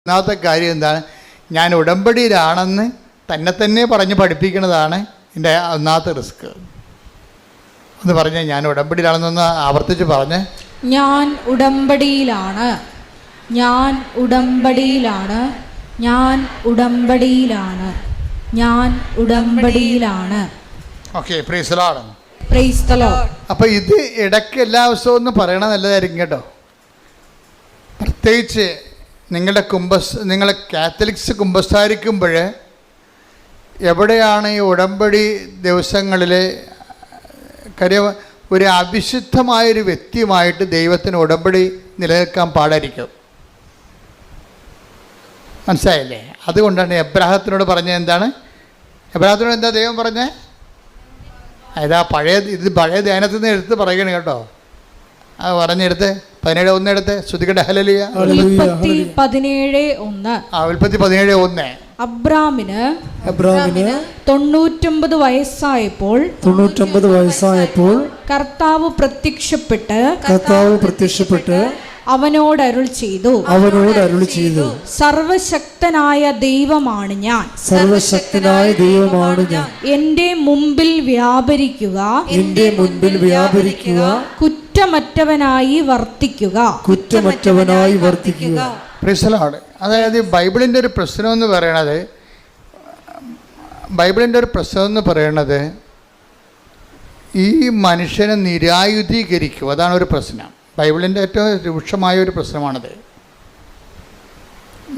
ഒന്നാമത്തെ കാര്യം എന്താണ്? ഞാൻ ഉടമ്പടിയിലാണെന്ന് തന്നെ പറഞ്ഞ് പഠിപ്പിക്കുന്നതാണ് എൻ്റെ ഒന്നാമത്തെ റിസ്ക്. ഒന്ന് പറഞ്ഞേ, ഞാൻ ഉടമ്പടിയിലാണെന്നൊന്ന് ആവർത്തിച്ച് പറഞ്ഞേ. ഞാൻ ഉടമ്പടിയിലാണ്, ഞാൻ ഉടമ്പടിയിലാണ്, ഞാൻ ഉടമ്പടിയിലാണ്, ഞാൻ ഉടമ്പടിയിലാണ്. Okay, praise the Lord. Praise the Lord. അപ്പോൾ ഇത് ഇടയ്ക്ക് എല്ലാ ദിവസവും ഒന്ന് പറയണത് നല്ലതായിരിക്കും കേട്ടോ. പ്രത്യേകിച്ച് നിങ്ങൾ കാത്തലിക്സ് കുമ്പസാരിക്കുമ്പോൾ എവിടെയാണ് ഈ ഉടമ്പടി ദിവസങ്ങളിൽ കാര്യം ഒരു അവിശുദ്ധമായൊരു വ്യക്തിയുമായിട്ട് ദൈവത്തിന് ഉടമ്പടി നിലനിൽക്കാൻ പാടായിരിക്കും. മനസ്സിലായില്ലേ? അതുകൊണ്ടാണ് എബ്രാഹത്തിനോട് പറഞ്ഞത്. എന്താണ് എബ്രാഹത്തിനോട് എന്താ ദൈവം പറഞ്ഞത്? ഇത് പഴയ ധ്യാനത്തിൽ നിന്ന് എടുത്ത് പറയണം കേട്ടോ. അത് പറഞ്ഞെടുത്ത് 17:1 എടുത്ത് ശ്രുതികട്ടെ. ഹല്ലേലൂയ. ഉൽപ്പത്തി 17:1. ഉൽപ്പത്തി 17:1. അബ്രാമിന് 99 വയസ്സായപ്പോൾ കർത്താവ് പ്രത്യക്ഷപ്പെട്ട് അവനോട് അരുൾ ചെയ്തു, സർവശക്തനായ ദൈവമാണ് ഞാൻ, എന്റെ മുമ്പിൽ വ്യാപരിക്കുക, കുറ്റമറ്റവനായി വർത്തിക്കുക. Praise the Lord. അതായത് ബൈബിളിൻ്റെ ഒരു പ്രശ്നം എന്ന് പറയണത് ഈ മനുഷ്യനെ നിരായുധീകരിക്കും. അതാണ് ഒരു പ്രശ്നം. ബൈബിളിൻ്റെ ഏറ്റവും രൂക്ഷമായ ഒരു പ്രശ്നമാണത്.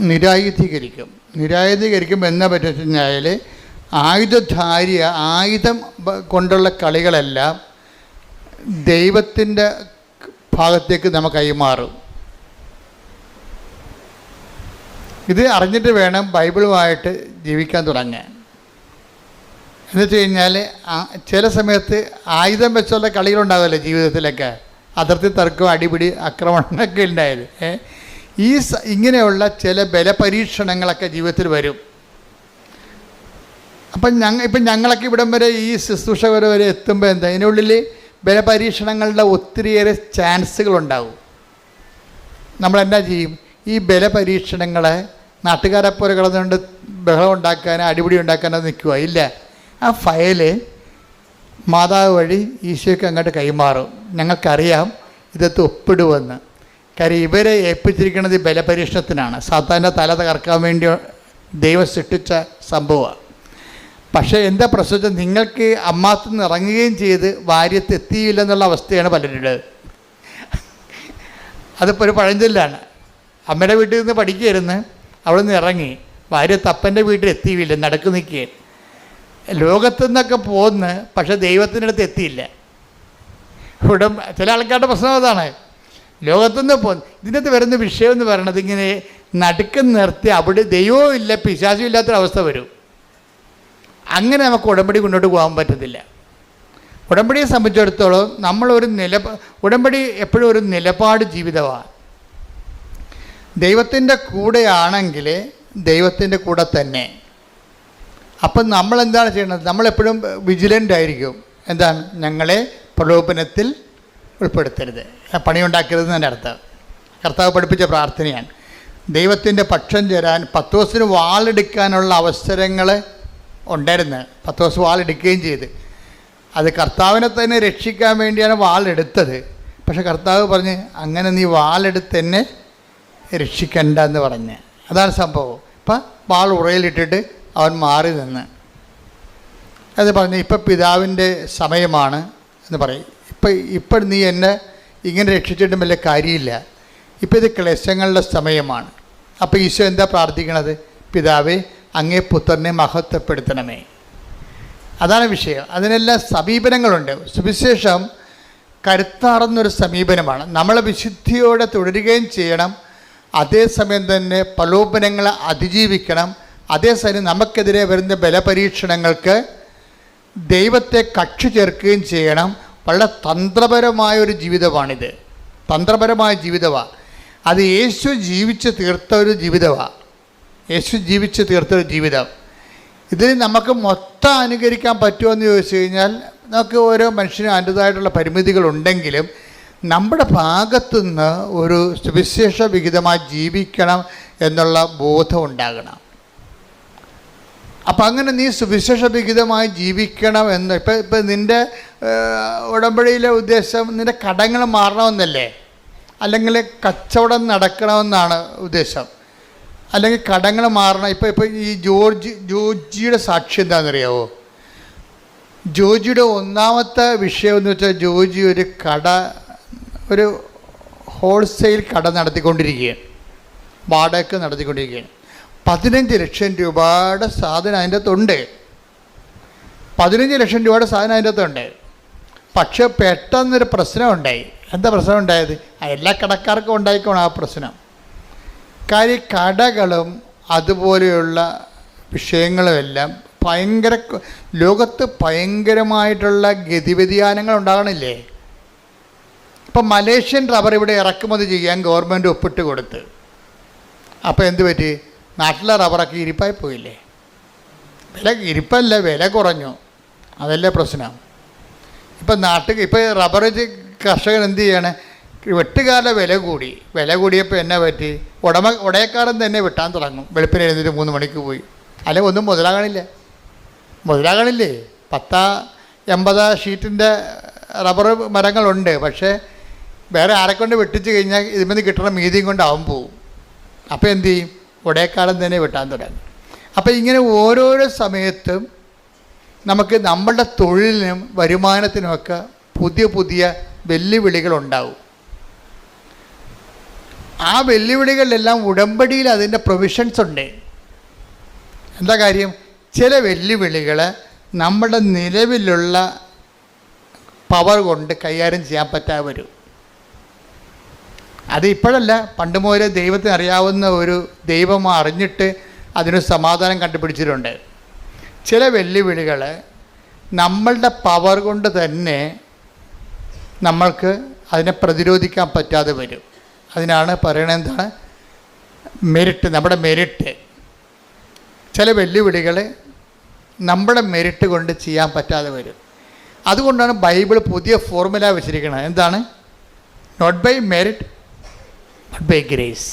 നിരായുധീകരിക്കുമ്പോൾ എന്നാ പറ്റുക കഴിഞ്ഞാൽ ആയുധം കൊണ്ടുള്ള കളികളെല്ലാം ദൈവത്തിൻ്റെ ഭാഗത്തേക്ക് നമുക്ക് കൈമാറും. ഇത് അറിഞ്ഞിട്ട് വേണം ബൈബിളുമായിട്ട് ജീവിക്കാൻ തുടങ്ങാൻ. എന്ന് വെച്ച് കഴിഞ്ഞാൽ ചില സമയത്ത് ആയുധം വെച്ചുള്ള കളികളുണ്ടാവില്ലേ ജീവിതത്തിലൊക്കെ, അതിർത്തി തർക്കം, അടിപിടി, ആക്രമണങ്ങളൊക്കെ ഉണ്ടായത്. ഇങ്ങനെയുള്ള ചില ബലപരീക്ഷണങ്ങളൊക്കെ ജീവിതത്തിൽ വരും. ഇപ്പം ഞങ്ങളൊക്കെ ഇവിടം വരെ ഈ ശുശ്രൂഷ വരെ എത്തുമ്പോൾ എന്താ അതിനുള്ളിൽ ബലപരീക്ഷണങ്ങളുടെ ഒത്തിരിയേറെ ചാൻസുകളുണ്ടാവും. നമ്മളെന്നാ ചെയ്യും? ഈ ബലപരീക്ഷണങ്ങളെ നാട്ടുകാരെ പോലെ കിടന്നുകൊണ്ട് ബഹളം ഉണ്ടാക്കാനോ അടിപിടി ഉണ്ടാക്കാനോ നിൽക്കുക ഇല്ല. ആ ഫയല് മാതാവ് വഴി ഈശോയ്ക്ക് അങ്ങോട്ട് കൈമാറും. ഞങ്ങൾക്കറിയാം ഇതൊക്കെ ഒപ്പിടുമെന്ന്. കാര്യം ഇവരെ ഏൽപ്പിച്ചിരിക്കുന്നത് ബലപരീക്ഷണത്തിനാണ്. സാത്താൻ്റെ തല തകർക്കാൻ വേണ്ടി ദൈവം സൃഷ്ടിച്ച സംഭവമാണ്. പക്ഷേ എന്താ പ്രശ്നം? നിങ്ങൾക്ക് അമ്മാത്തു നിന്ന് ഇറങ്ങുകയും ചെയ്ത് ഭാര്യത്ത് എത്തിയില്ലെന്നുള്ള അവസ്ഥയാണ് പലരുടേത്. അതിപ്പോൾ ഒരു പഴഞ്ചൊല്ലാണ്. അമ്മയുടെ വീട്ടിൽ നിന്ന് പഠിക്കുകയായിരുന്നു, അവിടെ നിന്ന് ഇറങ്ങി ഭാര്യത്ത് അപ്പൻ്റെ വീട്ടിൽ എത്തിയില്ല, നടക്കു നിൽക്കുക. ലോകത്തു നിന്നൊക്കെ പോന്ന്, പക്ഷെ ദൈവത്തിൻ്റെ അടുത്ത് എത്തിയില്ല. ഇവിടെ ചില ആൾക്കാരുടെ പ്രശ്നം അതാണ്. ലോകത്തുനിന്ന് പോന്ന്. ഇതിനകത്ത് വരുന്ന വിഷയം എന്ന് പറയണത് ഇങ്ങനെ നടുക്കം നിർത്തി അവിടെ ദൈവവും ഇല്ല പിശാചും ഇല്ലാത്തൊരവസ്ഥ വരും. അങ്ങനെ നമുക്ക് ഉടമ്പടി മുന്നോട്ട് പോകാൻ പറ്റത്തില്ല. ഉടമ്പടിയെ സംബന്ധിച്ചിടത്തോളം ഉടമ്പടി എപ്പോഴും ഒരു നിലപാട് ജീവിതമാണ്. ദൈവത്തിൻ്റെ കൂടെയാണെങ്കിൽ ദൈവത്തിൻ്റെ കൂടെ തന്നെ. അപ്പം നമ്മളെന്താണ് ചെയ്യണത്? നമ്മളെപ്പോഴും വിജിലൻ്റ് ആയിരിക്കും. എന്താണ്? ഞങ്ങളെ പ്രലോഭനത്തിൽ ഉൾപ്പെടുത്തരുത്, പണിയുണ്ടാക്കരുതെന്ന് അർത്ഥം. കർത്താവ് പഠിപ്പിച്ച പ്രാർത്ഥനയാണ്. ദൈവത്തിൻ്റെ പക്ഷം ചേരാൻ പത്രോസിന് വാളെടുക്കാനുള്ള അവസരങ്ങൾ ഉണ്ടായിരുന്നു. പത്രോസ് വാളെടുക്കുകയും ചെയ്ത്. അത് കർത്താവിനെ തന്നെ രക്ഷിക്കാൻ വേണ്ടിയാണ് വാളെടുത്തത്. പക്ഷെ കർത്താവ് പറഞ്ഞ് അങ്ങനെ നീ വാളെടുത്ത് എന്നെ രക്ഷിക്കണ്ട എന്ന് പറഞ്ഞ്. അതാണ് സംഭവം. ഇപ്പം വാൾ ഉറയിലിട്ടിട്ട് അവൻ മാറി നിന്ന് അത് പറഞ്ഞ് ഇപ്പം പിതാവിൻ്റെ സമയമാണ് എന്ന് പറയും. ഇപ്പം നീ എന്നെ ഇങ്ങനെ രക്ഷിച്ചിട്ടും വലിയ കാര്യമില്ല, ഇപ്പം ഇത് ക്ലേശങ്ങളുടെ സമയമാണ്. അപ്പോൾ ഈശോ എന്താ പ്രാർത്ഥിക്കണത്? പിതാവേ, അങ്ങേ പുത്രനെ മഹത്വപ്പെടുത്തണമേ. അതാണ് വിഷയം. അതിനെല്ലാം സമീപനങ്ങളുണ്ട്. സുവിശേഷം കരുത്താർന്നൊരു സമീപനമാണ്. നമ്മളെ വിശുദ്ധിയോടെ തുടരുകയും ചെയ്യണം, അതേസമയം തന്നെ പ്രലോഭനങ്ങളെ അതിജീവിക്കണം. അതേസമയം നമുക്കെതിരെ വരുന്ന ബലപരീക്ഷണങ്ങൾക്ക് ദൈവത്തെ കക്ഷി ചേർക്കുകയും ചെയ്യണം. വളരെ തന്ത്രപരമായൊരു ജീവിതമാണിത്. തന്ത്രപരമായ ജീവിതമാണ് അത്. യേശു ജീവിച്ച് തീർത്ത ഒരു ജീവിതമാണ്. ഇതിൽ നമുക്ക് മൊത്തം അനുകരിക്കാൻ പറ്റുമോ എന്ന് ചോദിച്ചു കഴിഞ്ഞാൽ നമുക്ക് ഓരോ മനുഷ്യനും അതിൻ്റെതായിട്ടുള്ള പരിമിതികളുണ്ടെങ്കിലും നമ്മുടെ ഭാഗത്തുനിന്ന് ഒരു സുവിശേഷ വിഹിതമായി ജീവിക്കണം എന്നുള്ള ബോധം ഉണ്ടാകണം. അപ്പം അങ്ങനെ നീ സുവിശേഷ വിഹിതമായി ജീവിക്കണം എന്ന് ഇപ്പം നിൻ്റെ ഉടമ്പടിയിലെ ഉദ്ദേശം നിൻ്റെ കടങ്ങൾ മാറണമെന്നല്ലേ, അല്ലെങ്കിൽ കച്ചവടം നടക്കണമെന്നാണ് ഉദ്ദേശം, അല്ലെങ്കിൽ കടങ്ങൾ മാറണം. ഇപ്പം ഈ ജോർജിയുടെ സാക്ഷി എന്താണെന്നറിയാവോ? ജോർജിയുടെ ഒന്നാമത്തെ വിഷയം എന്ന് വെച്ചാൽ ജോർജി ഒരു ഹോൾസെയിൽ കട നടത്തിക്കൊണ്ടിരിക്കുകയാണ്, വാടക നടത്തിക്കൊണ്ടിരിക്കുകയാണ്. 15 ലക്ഷം രൂപയുടെ സാധനം അതിൻ്റെ അകത്തുണ്ട്. 15 ലക്ഷം രൂപയുടെ സാധനം അതിൻ്റെ അകത്തുണ്ട്. പക്ഷെ പെട്ടെന്നൊരു പ്രശ്നം ഉണ്ടായി. എന്താ പ്രശ്നം ഉണ്ടായത്? എല്ലാ കടക്കാർക്കും ഉണ്ടായിക്കോണം ആ പ്രശ്നം. കാര്യം കടകളും അതുപോലെയുള്ള വിഷയങ്ങളുമെല്ലാം ലോകത്ത് ഭയങ്കരമായിട്ടുള്ള ഗതിവ്യതിയാനങ്ങൾ ഉണ്ടാകണില്ലേ? ഇപ്പം മലേഷ്യൻ റബ്ബർ ഇവിടെ ഇറക്കുമതി ചെയ്യാൻ ഗവൺമെൻറ് ഒപ്പിട്ട് കൊടുത്ത്, അപ്പോൾ എന്ത് പറ്റി? നാട്ടിലെ റബ്ബറൊക്കെ ഇരിപ്പായി പോയില്ലേ? വില കുറഞ്ഞു, അതല്ലേ പ്രശ്നം. ഇപ്പം റബ്ബർ കർഷകൻ എന്ത് ചെയ്യാണ്? വെട്ടുകാരുടെ വില കൂടിയപ്പോൾ എന്നാ പറ്റി? ഉടയക്കാരൻ തന്നെ വെട്ടാൻ തുടങ്ങും. വെളുപ്പിന് എഴുന്നേറ്റ് 3 മണിക്ക് പോയി, അല്ലെങ്കിൽ ഒന്നും മുതലാകണില്ലേ? 80 ഷീറ്റിൻ്റെ റബ്ബർ മരങ്ങളുണ്ട്. പക്ഷേ വേറെ ആരെക്കൊണ്ട് വെട്ടിച്ച് കഴിഞ്ഞാൽ ഇതിൽ കിട്ടുന്ന മീതിയും കൊണ്ട് അവൻ പോവും. അപ്പോൾ എന്തു ചെയ്യും? ഉടയക്കാലം തന്നെ വെട്ടാൻ തുടങ്ങും. അപ്പോൾ ഇങ്ങനെ ഓരോരോ സമയത്തും നമുക്ക് നമ്മളുടെ തൊഴിലിനും വരുമാനത്തിനുമൊക്കെ പുതിയ വെല്ലുവിളികളുണ്ടാവും. ആ വെല്ലുവിളികളിലെല്ലാം ഉടമ്പടിയിൽ അതിൻ്റെ പ്രൊവിഷൻസ് ഉണ്ട്. എന്താ കാര്യം? ചില വെല്ലുവിളികൾ നമ്മുടെ നിലവിലുള്ള പവർ കൊണ്ട് കൈകാര്യം ചെയ്യാൻ പറ്റാതെ വരും. അത് ഇപ്പോഴല്ല, പണ്ട് മുതലേ ദൈവത്തിന് അറിയാവുന്ന ഒരു ദൈവം അറിഞ്ഞിട്ട് അതിന് സമാധാനം കണ്ടുപിടിച്ചിട്ടുണ്ട്. ചില വെല്ലുവിളികൾ നമ്മളുടെ പവർ കൊണ്ട് തന്നെ നമ്മൾക്ക് അതിനെ പ്രതിരോധിക്കാൻ പറ്റാതെ വരും. അതിനാണ് പറയണത് എന്താണ്? മെരിറ്റ്, നമ്മുടെ മെരിറ്റ്. ചില വെല്ലുവിളികൾ നമ്മുടെ മെരിറ്റ് കൊണ്ട് ചെയ്യാൻ പറ്റാതെ വരും. അതുകൊണ്ടാണ് ബൈബിൾ പുതിയ ഫോർമുല വെച്ചിരിക്കുന്നത്. എന്താണ്? Not by merit, but by grace.